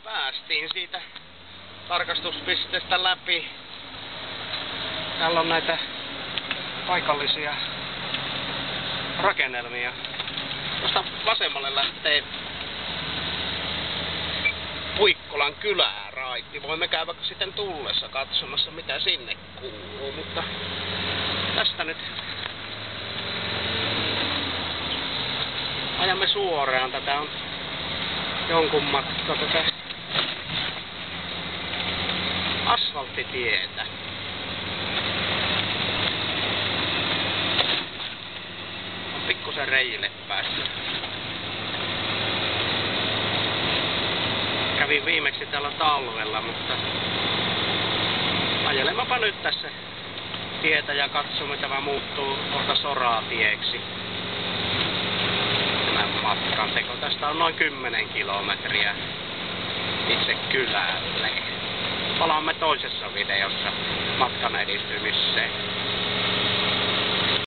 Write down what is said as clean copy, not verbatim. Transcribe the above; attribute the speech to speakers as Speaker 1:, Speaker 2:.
Speaker 1: Päästiin siitä tarkastuspisteestä läpi. Täällä on näitä paikallisia rakennelmia. Tuosta vasemmalle lähtee Puikkolan kyläraitti. Voimme käydä sitten tullessa katsomassa mitä sinne kuuluu, mutta tästä nyt ajamme suoraan. Tätä on jonkun matka tätä asfalttitietä. On pikkusen reijille päästy. Kävin viimeksi täällä talvella, mutta ajelemapa nyt tässä tietä ja katsomme, tämä muuttuu kohta soratieksi. Tämän matkan teko. Tästä on noin 10 kilometriä itse kylälle. Palaamme toisessa videossa matkan edistymiseen.